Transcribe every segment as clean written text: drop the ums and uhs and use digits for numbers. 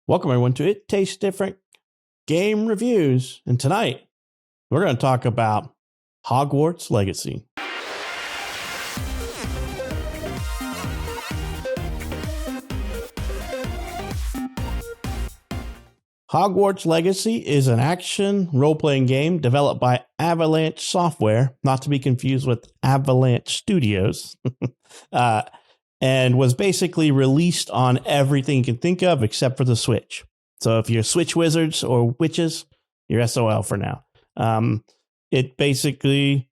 Welcome, everyone, to It Tastes Different Game Reviews. And tonight, we're going to talk about Hogwarts Legacy. Hogwarts Legacy is an action role-playing game developed by Avalanche Software, not to be confused with Avalanche Studios, and was basically released on everything you can think of except for the Switch. So if you're Switch wizards or witches, you're SOL for now. It basically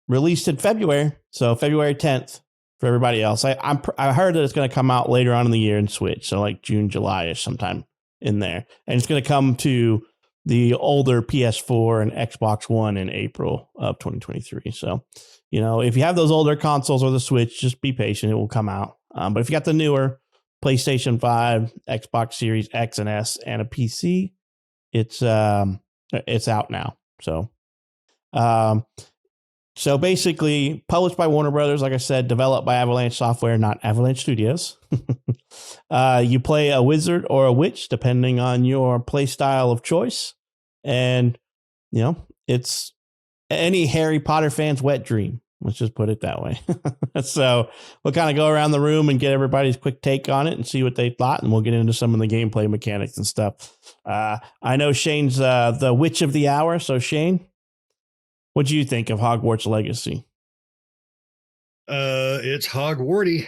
released in February, so February 10th for everybody else. I heard that it's going to come out later on in the year in Switch, so like June, July-ish sometime in there. And it's going to come to the older PS4 and Xbox One in April of 2023. So, you know, if you have those older consoles or the Switch, just be patient. It will come out. But if you got the newer PlayStation 5, Xbox Series X and S, and a PC, it's out now. So basically, published by Warner Brothers, like I said, developed by Avalanche Software, not Avalanche Studios. You play a wizard or a witch, depending on your play style of choice. And, you know, it's any Harry Potter fan's wet dream. Let's just put it that way. So we'll kind of go around the room and get everybody's quick take on it and see what they thought. And we'll get into some of the gameplay mechanics and stuff. I know Shane's the witch of the hour. So, Shane, what do you think of Hogwarts Legacy? It's Hogwarty.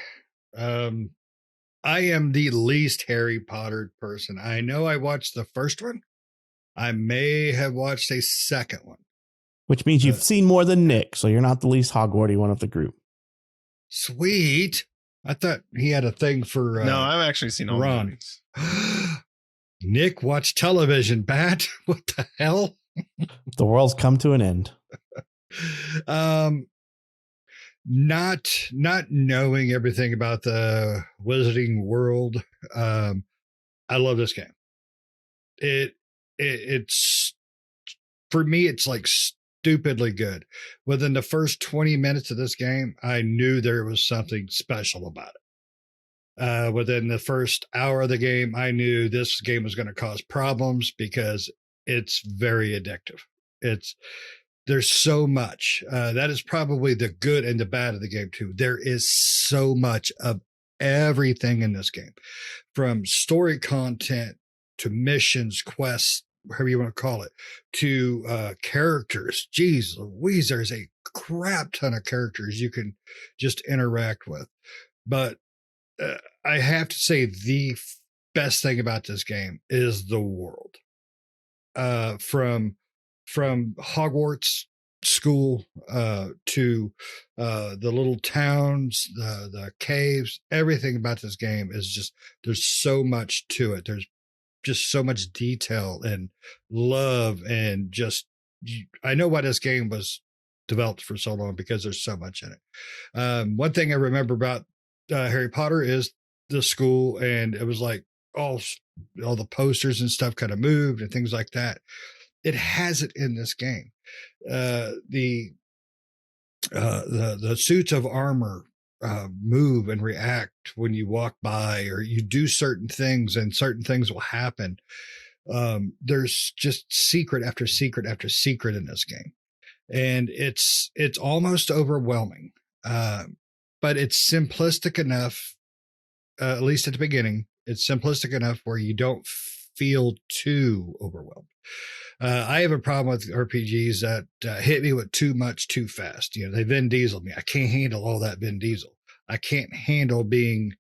I am the least Harry Potter person. I know I watched the first one. I may have watched a second one. Which means you've seen more than Nick, so you're not the least Hogwarty one of the group. Sweet. I thought he had a thing for no, I've actually seen all Ron. Nick watched television, Bat. What the hell? The world's come to an end. Not knowing everything about the wizarding world. I love this game. It's for me, it's like stupidly good. Within the first 20 minutes of this game, I knew there was something special about it. Within the first hour of the game, I knew this game was going to cause problems because it's very addictive. There's so much. That is probably the good and the bad of the game too. There is so much of everything in this game, from story content to missions, quests, whatever you want to call it, to characters. Jeez Louise, there's a crap ton of characters you can just interact with. But I have to say the best thing about this game is the world. From Hogwarts school to the little towns, the caves, everything about this game is just, there's so much to it. There's just so much detail and love, and just, I know why this game was developed for so long, because there's so much in it. One thing I remember about Harry Potter is the school, and it was like all the posters and stuff kind of moved and things like that. It has it in this game. The suits of armor move and react when you walk by, or you do certain things, and certain things will happen. There's just secret after secret after secret in this game, and it's almost overwhelming. But it's simplistic enough, at least at the beginning. It's simplistic enough where you don't feel too overwhelmed. I have a problem with RPGs that hit me with too much too fast. You know, they Vin Diesel me. I can't handle all that Vin Diesel. I can't handle being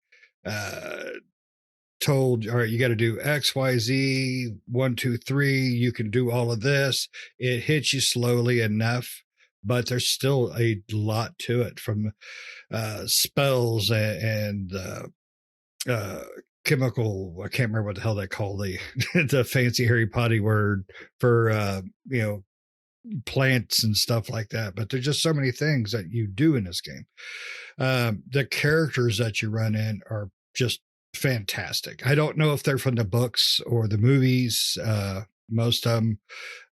told, all right, you got to do X, Y, Z, 1, 2, 3. You can do all of this. It hits you slowly enough, but there's still a lot to it, from spells and chemical, I can't remember what the hell they call the fancy Harry Potter word for plants and stuff like that. But there's just so many things that you do in this game. The characters that you run in are just fantastic. I don't know if they're from the books or the movies. Most of them.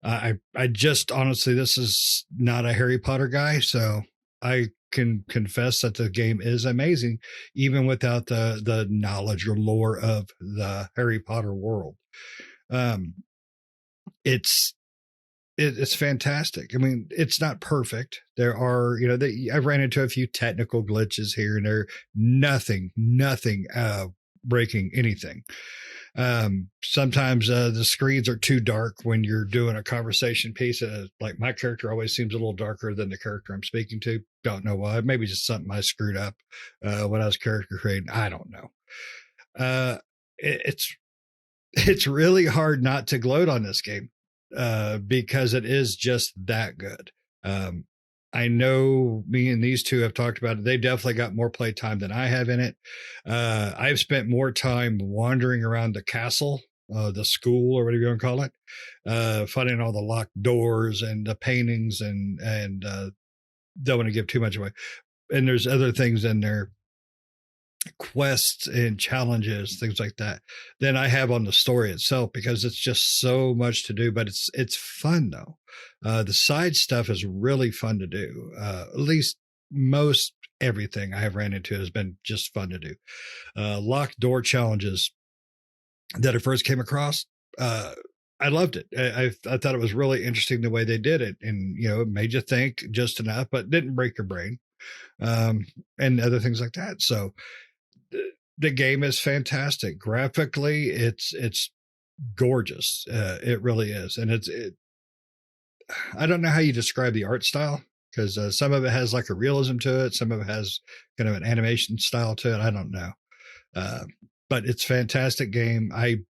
I just honestly, this is not a Harry Potter guy, so I can confess that the game is amazing, even without the knowledge or lore of the Harry Potter world. Um, it's it's fantastic. I mean, it's not perfect. There are, I've ran into a few technical glitches here and there. Nothing breaking anything. Sometimes the screens are too dark when you're doing a conversation piece. Like my character always seems a little darker than the character I'm speaking to. Don't know why. Maybe just something I screwed up when I was character creating. I don't know. It's really hard not to gloat on this game because it is just that good. I know me and these two have talked about it. They definitely got more play time than I have in it. I've spent more time wandering around the castle, the school, or whatever you want to call it, finding all the locked doors and the paintings, and don't want to give too much away. And there's other things in there, quests and challenges, things like that, than I have on the story itself, because it's just so much to do. But it's fun though. The side stuff is really fun to do. At least most everything I have ran into has been just fun to do. Locked door challenges that I first came across, I loved it. I thought it was really interesting the way they did it, and it made you think just enough, but didn't break your brain, and other things like that. So the game is fantastic. Graphically, it's gorgeous. It really is. And I don't know how you describe the art style, because some of it has like a realism to it. Some of it has kind of an animation style to it. I don't know. But it's a fantastic game. I'm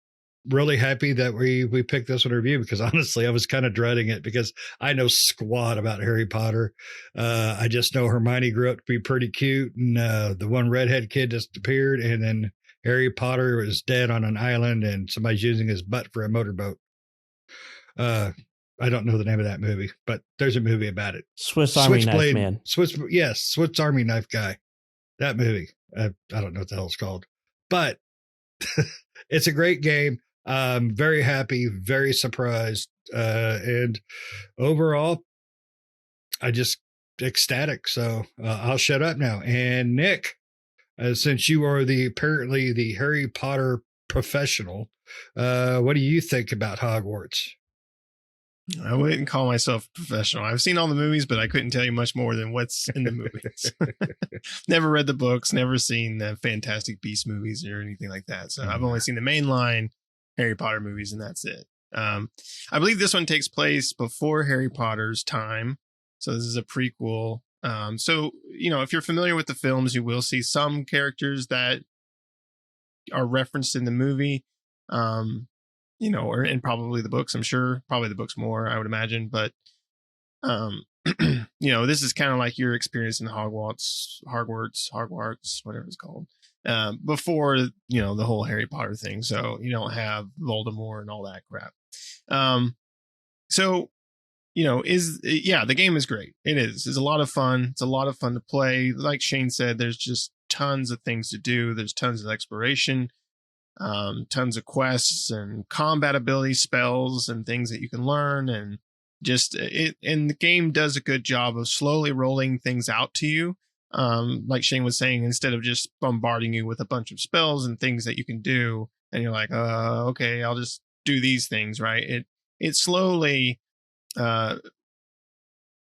really happy that we picked this one to review, because honestly, I was kind of dreading it, because I know squat about Harry Potter. I just know Hermione grew up to be pretty cute, and the one redhead kid disappeared, and then Harry Potter was dead on an island, and somebody's using his butt for a motorboat. I don't know the name of that movie, but there's a movie about it. Swiss Army Knife Man. Swiss Army Knife Guy. That movie. I don't know what the hell it's called, but it's a great game. Very happy, very surprised, and overall, I just ecstatic. So I'll shut up now. And Nick, since you are apparently the Harry Potter professional, what do you think about Hogwarts? I wouldn't call myself a professional. I've seen all the movies, but I couldn't tell you much more than what's in the movies. Never read the books, never seen the Fantastic Beasts movies or anything like that. So I've only seen the mainline Harry Potter movies, and that's it. I believe this one takes place before Harry Potter's time. So this is a prequel. So, if you're familiar with the films, you will see some characters that are referenced in the movie. Or in probably the books, I'm sure. Probably the books more, I would imagine. But, this is kind of like your experience in Hogwarts, whatever it's called, before, the whole Harry Potter thing. So you don't have Voldemort and all that crap. The game is great. It is. It's a lot of fun. It's a lot of fun to play. Like Shane said, there's just tons of things to do. There's tons of exploration. Tons of quests and combat ability spells and things that you can learn, and the game does a good job of slowly rolling things out to you. Like Shane was saying, instead of just bombarding you with a bunch of spells and things that you can do, and you're like, okay, I'll just do these things, right? It slowly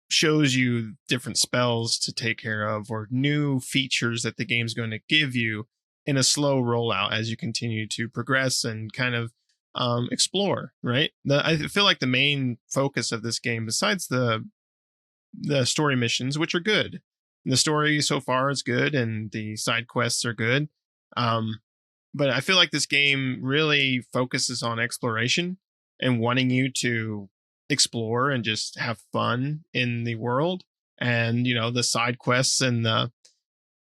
shows you different spells to take care of, or new features that the game's going to give you in a slow rollout as you continue to progress and kind of explore, right? I feel like the main focus of this game, besides the story missions, which are good, the story so far is good and the side quests are good, but I feel like this game really focuses on exploration and wanting you to explore and just have fun in the world. And the side quests and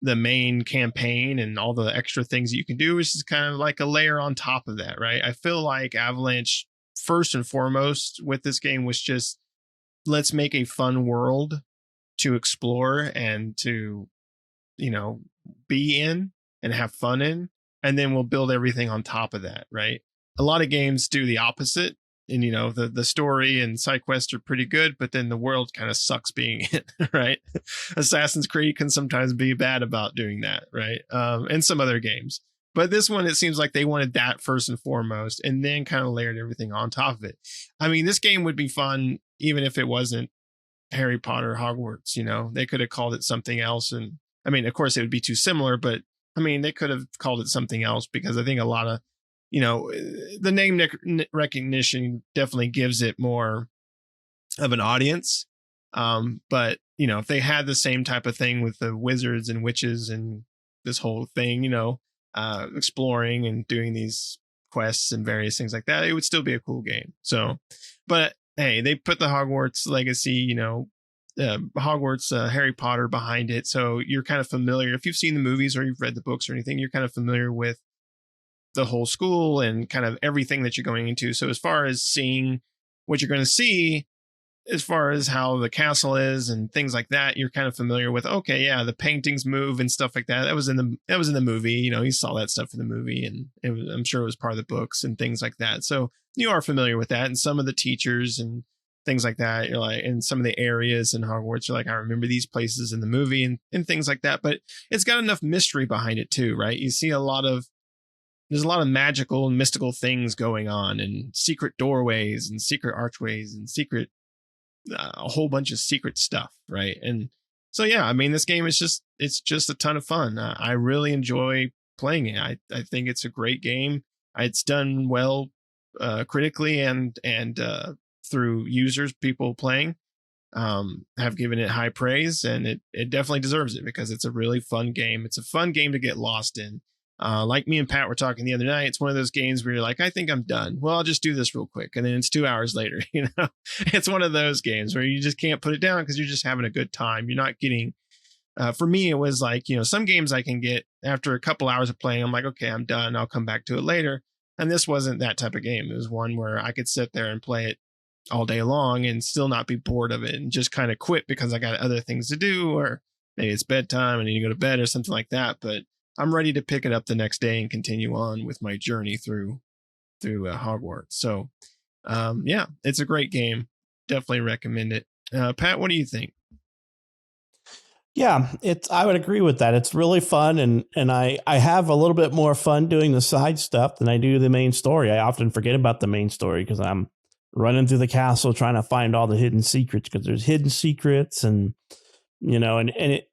the main campaign and all the extra things that you can do is just kind of like a layer on top of that, right? I feel like Avalanche, first and foremost with this game, was just, let's make a fun world to explore and to, be in and have fun in. And then we'll build everything on top of that, right? A lot of games do the opposite. and the story and side quests are pretty good, but then the world kind of sucks being in, right? Assassin's Creed can sometimes be bad about doing that, right? And some other games. But this one, it seems like they wanted that first and foremost, and then kind of layered everything on top of it. I mean, this game would be fun even if it wasn't Harry Potter Hogwarts. They could have called it something else, and I mean, of course, it would be too similar, but I mean, they could have called it something else, because I think a lot of the name recognition definitely gives it more of an audience. But if they had the same type of thing with the wizards and witches and this whole thing, exploring and doing these quests and various things like that, it would still be a cool game. So, but hey, they put the Hogwarts Legacy, Hogwarts Harry Potter behind it. So you're kind of familiar. If you've seen the movies or you've read the books or anything, you're kind of familiar with the whole school and kind of everything that you're going into. So as far as seeing what you're going to see, as far as how the castle is and things like that, you're kind of familiar with, okay, yeah, the paintings move and stuff like that. That was in the movie, you saw that stuff in the movie, and I'm sure it was part of the books and things like that. So you are familiar with that. And some of the teachers and things like that, you're like, and some of the areas in Hogwarts, you're like, I remember these places in the movie and things like that. But it's got enough mystery behind it too, right? You see there's a lot of magical and mystical things going on, and secret doorways and secret archways and a whole bunch of secret stuff, right? And so, yeah, I mean, this game is it's just a ton of fun. I really enjoy playing it. I think it's a great game. It's done well critically and through users, people playing, have given it high praise, and it definitely deserves it, because it's a really fun game. It's a fun game to get lost in. Like me and Pat were talking the other night, it's one of those games where you're like, I think I'm done. Well, I'll just do this real quick. And then it's 2 hours later, it's one of those games where you just can't put it down because you're just having a good time. You're not getting, for me, it was like, some games I can get after a couple hours of playing, I'm like, okay, I'm done. I'll come back to it later. And this wasn't that type of game. It was one where I could sit there and play it all day long and still not be bored of it, and just kind of quit because I got other things to do, or maybe it's bedtime and I need to go to bed or something like that. But I'm ready to pick it up the next day and continue on with my journey through Hogwarts. So, yeah, it's a great game. Definitely recommend it. Pat, what do you think? Yeah, I would agree with that. It's really fun, and I have a little bit more fun doing the side stuff than I do the main story. I often forget about the main story because I'm running through the castle trying to find all the hidden secrets, because there's hidden secrets, and it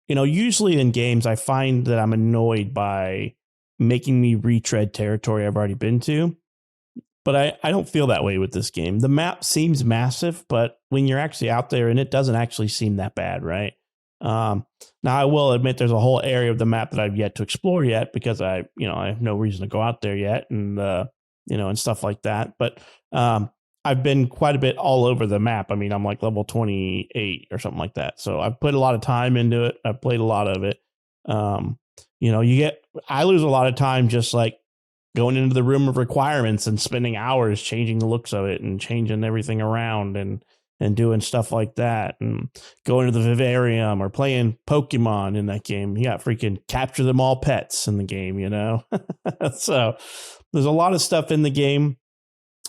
usually in games I find that I'm annoyed by making me retread territory I've already been to. But I don't feel that way with this game. The map seems massive, but when you're actually out there, and it doesn't actually seem that bad, right? Now I will admit there's a whole area of the map that I've yet to explore yet, because I have no reason to go out there yet, and and stuff like that. But I've been quite a bit all over the map. I mean, I'm like level 28 or something like that. So I've put a lot of time into it. I've played a lot of it. I lose a lot of time just like going into the room of requirements and spending hours changing the looks of it and changing everything around and doing stuff like that, and going to the vivarium or playing Pokemon in that game. You got freaking capture them all pets in the game, So there's a lot of stuff in the game,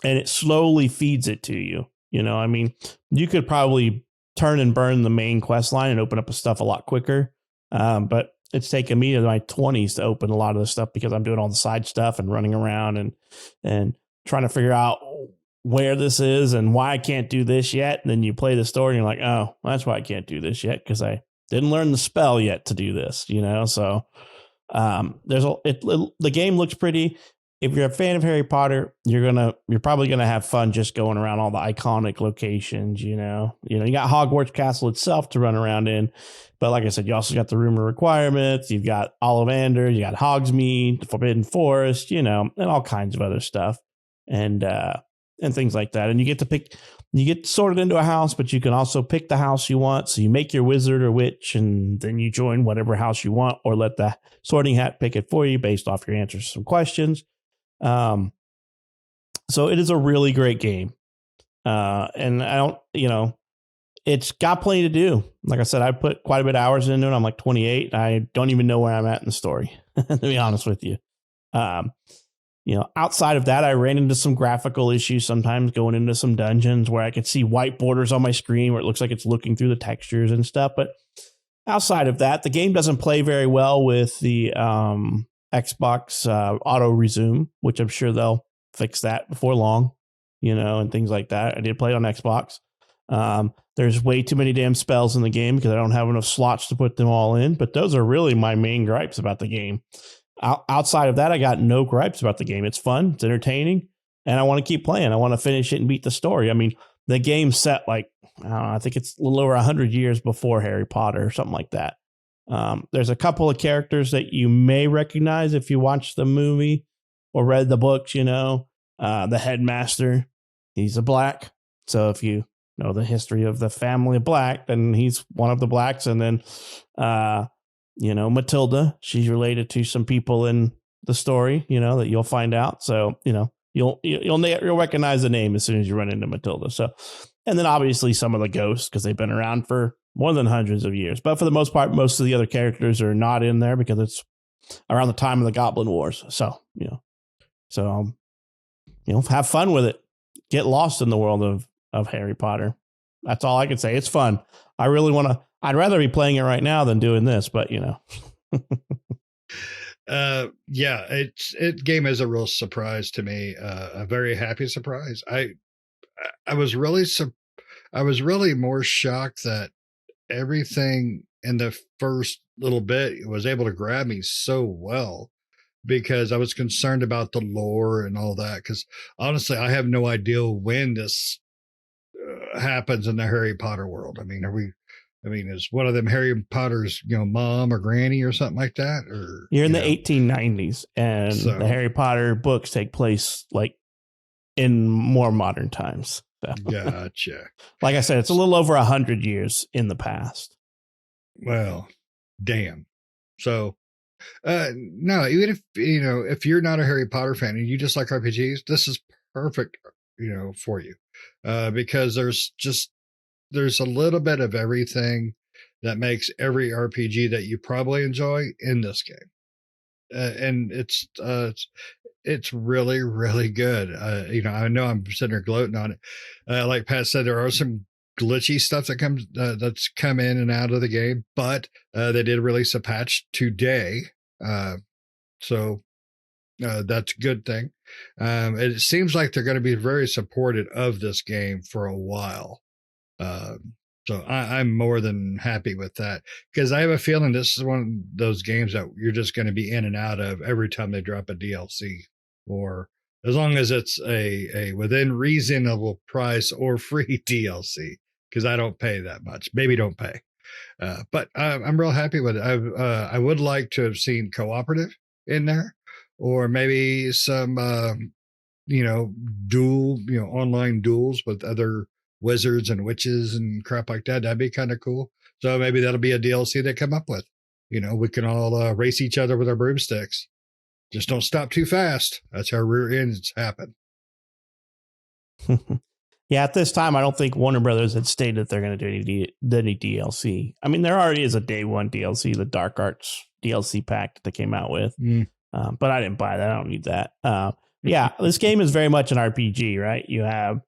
and it slowly feeds it to you. I mean, you could probably turn and burn the main quest line and open up the stuff a lot quicker. But it's taken me to my 20s to open a lot of the stuff, because I'm doing all the side stuff and running around and trying to figure out where this is and why I can't do this yet. And then you play the story and you're like, oh, that's why I can't do this yet, because I didn't learn the spell yet to do this, So the game looks pretty. If you're a fan of Harry Potter, you're probably gonna have fun just going around all the iconic locations. You got Hogwarts Castle itself to run around in, but like I said, you also got the Room of Requirements. You've got Ollivander, you got Hogsmeade, the Forbidden Forest, and all kinds of other stuff, and things like that. And you get sorted into a house, but you can also pick the house you want. So you make your wizard or witch, and then you join whatever house you want, or let the sorting hat pick it for you based off your answers to some questions. So it is a really great game. And I don't, it's got plenty to do. Like I said, I put quite a bit of hours into it. I'm like 28. I don't even know where I'm at in the story, to be honest with you. outside of that, I ran into some graphical issues sometimes going into some dungeons where I could see white borders on my screen where it looks like it's looking through the textures and stuff. But outside of that, the game doesn't play very well with the Xbox auto resume, which I'm sure they'll fix that before long, and things like that. I did play it on Xbox. There's way too many damn spells in the game because I don't have enough slots to put them all in. But those are really my main gripes about the game. Outside of that, I got no gripes about the game. It's fun, it's entertaining, and I want to keep playing. I want to finish it and beat the story. I mean, the game's set like, I don't know, I think it's a little over 100 years before Harry Potter or something like that. There's a couple of characters that you may recognize if you watched the movie or read the books, the headmaster, he's a Black. So if you know the history of the family of Black, then he's one of the Blacks. And then, Matilda, she's related to some people in the story, that you'll find out. So, you'll recognize the name as soon as you run into Matilda. So, and then obviously some of the ghosts, because they've been around for more than hundreds of years. But for the most part, most of the other characters are not in there because it's around the time of the Goblin Wars. So, have fun with it. Get lost in the world of Harry Potter. That's all I can say. It's fun. I really want to. I'd rather be playing it right now than doing this, but game is a real surprise to me. A very happy surprise. I was really more shocked that everything in the first little bit was able to grab me so well, because I was concerned about the lore and all that. Because honestly, I have no idea when this happens in the Harry Potter world. I mean, is one of them Harry Potter's, mom or granny or something like that? Or you're in the 1890s, and the Harry Potter books take place like in more modern times. So. Gotcha. Like I said, it's a little over 100 years in the past. Well, damn. So, no, even if you're not a Harry Potter fan and you just like RPGs, this is perfect, for you, because there's a little bit of everything that makes every RPG that you probably enjoy in this game. And it's really, really good. I know I'm sitting there gloating on it. Like Pat said, there are some glitchy stuff that's come in and out of the game, but they did release a patch today. So that's a good thing. It seems like they're going to be very supportive of this game for a while. So I'm more than happy with that, because I have a feeling this is one of those games that you're just going to be in and out of every time they drop a DLC, or as long as it's a within reasonable price or free DLC, because I don't pay that much. Maybe don't pay. But I'm real happy with it. I would like to have seen cooperative in there, or maybe some, online duels with other wizards and witches and crap like that. That'd be kind of cool. So maybe that'll be a DLC they come up with. We can all race each other with our broomsticks. Just don't stop too fast. That's how rear ends happen. Yeah, at this time, I don't think Warner Brothers had stated that they're going to do any DLC. I mean, there already is a day one DLC, the Dark Arts DLC pack that they came out with. But I didn't buy that. I don't need that. Yeah, this game is very much an RPG, right? You have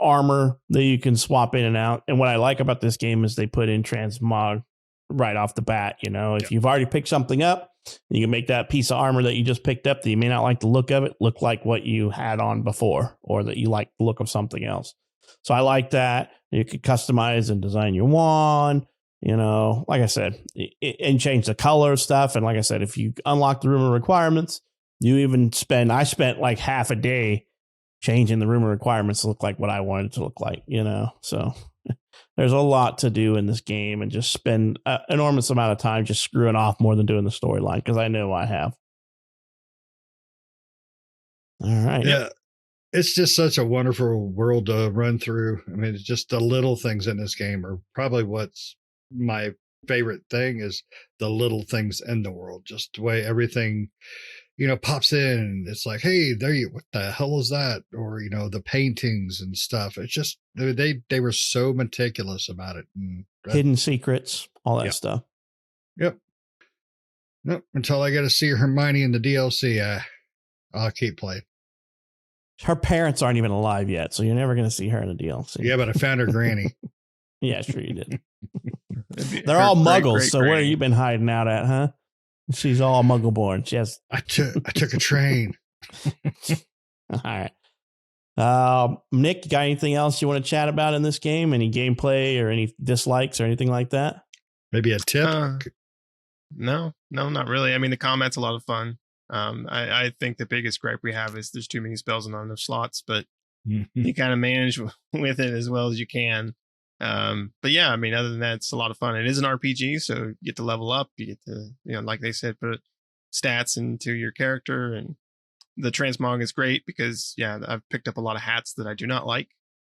armor that you can swap in and out. And what I like about this game is they put in transmog right off the bat. If you've already picked something up, you can make that piece of armor that you just picked up that you may not like the look of it look like what you had on before, or that you like the look of something else. So I like that. You could customize and design your wand, like I said, and change the color of stuff. And like I said, if you unlock the room of requirements, I spent like half a day changing the room of requirements to look like what I wanted it to look like, so there's a lot to do in this game, and just spend an enormous amount of time just screwing off more than doing the storyline, because I know I have. All right. Yeah. It's just such a wonderful world to run through. I mean, it's just the little things in this game are probably what's my favorite thing, is the little things in the world, just the way everything, pops in. It's like, hey, what the hell is that? Or, the paintings and stuff. It's just, they were so meticulous about it. And hidden secrets, all that stuff. Yep. Nope. Until I get to see Hermione in the DLC, I'll keep playing. Her parents aren't even alive yet, so you're never going to see her in a DLC. Yeah, but I found her granny. Yeah, sure you did. They're all muggles, so where have you been hiding out at, huh? She's all muggle born. She has. I took a train. All right. Nick, you got anything else you want to chat about in this game? Any gameplay or any dislikes or anything like that? Maybe a tip? No, not really. I mean, the combat's a lot of fun. I think the biggest gripe we have is there's too many spells and not enough slots, but you kind of manage with it as well as you can. But yeah, I mean, other than that, it's a lot of fun. It is an RPG, so you get to level up. You get to, like they said, put stats into your character, and the transmog is great because, yeah, I've picked up a lot of hats that I do not like,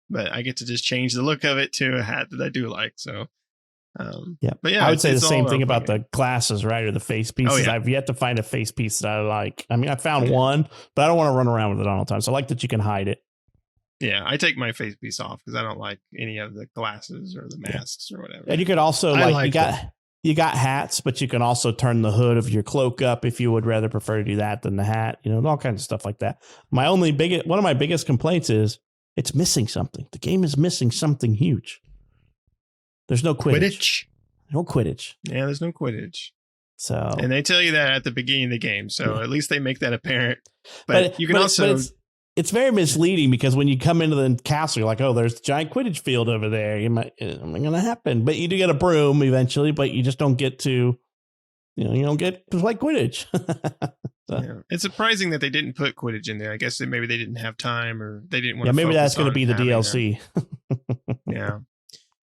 but I get to just change the look of it to a hat that I do like. So, yeah, but yeah, I would say the same thing about the glasses, right? Or the face pieces. Oh, yeah. I've yet to find a face piece that I like. I mean, I found one, but I don't want to run around with it all the time. So I like that you can hide it. Yeah, I take my face piece off because I don't like any of the glasses or the masks or whatever. And you could also you got hats, but you can also turn the hood of your cloak up if you would rather prefer to do that than the hat. All kinds of stuff like that. One of my biggest complaints is it's missing something. The game is missing something huge. There's no Quidditch. No Quidditch. Yeah, there's no Quidditch. So, and they tell you that at the beginning of the game, so at least they make that apparent. But you can also. It's very misleading because when you come into the castle, you're like, oh, there's the giant Quidditch field over there. It's not going to happen. But you do get a broom eventually, but you just don't get to, you don't get to play Quidditch. So. Yeah. It's surprising that they didn't put Quidditch in there. I guess maybe they didn't have time or they didn't want to. Yeah, maybe that's going to be the DLC. Yeah.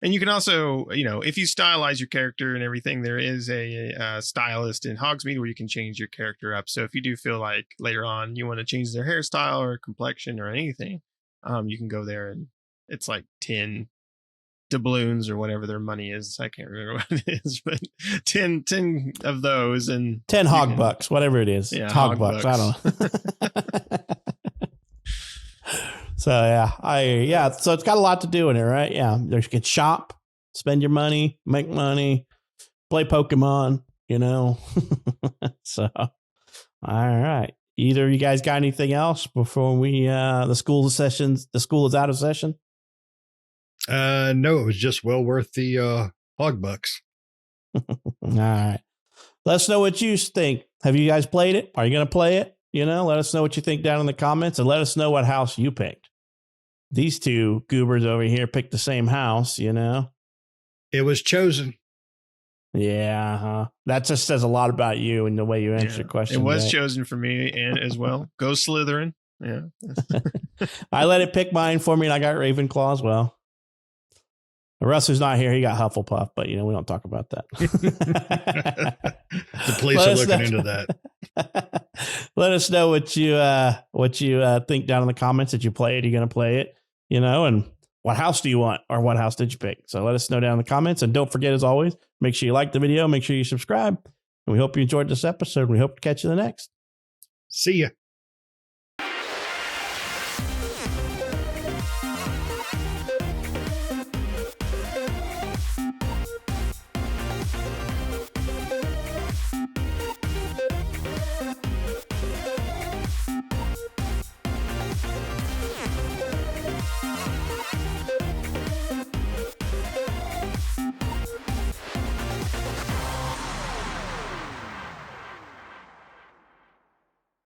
And you can also, if you stylize your character and everything, there is a stylist in Hogsmeade where you can change your character up. So if you do feel like later on you want to change their hairstyle or complexion or anything, you can go there and it's like 10 doubloons or whatever their money is. I can't remember what it is, but 10 of those and 10 hog bucks, whatever it is. Yeah, hog bucks. I don't know. So so it's got a lot to do in it, right? Yeah, you can shop, spend your money, make money, play Pokemon, So, all right. Either of you guys got anything else before we the school is out of session? No, it was just well worth the hog bucks. All right. Let us know what you think. Have you guys played it? Are you going to play it? Let us know what you think down in the comments and let us know what house you picked. These two goobers over here picked the same house, It was chosen. Yeah. That just says a lot about you and the way you answer questions. It was chosen for me and as well. Go Slytherin. Yeah. I let it pick mine for me and I got Ravenclaw as well. Russ, who's not here, he got Hufflepuff, but we don't talk about that. The police are looking into that. Let us know what you think down in the comments. Did you play it? Are you going to play it? And what house do you want, or what house did you pick? So let us know down in the comments, and don't forget, as always, make sure you like the video, make sure you subscribe, and we hope you enjoyed this episode. We hope to catch you in the next. See ya.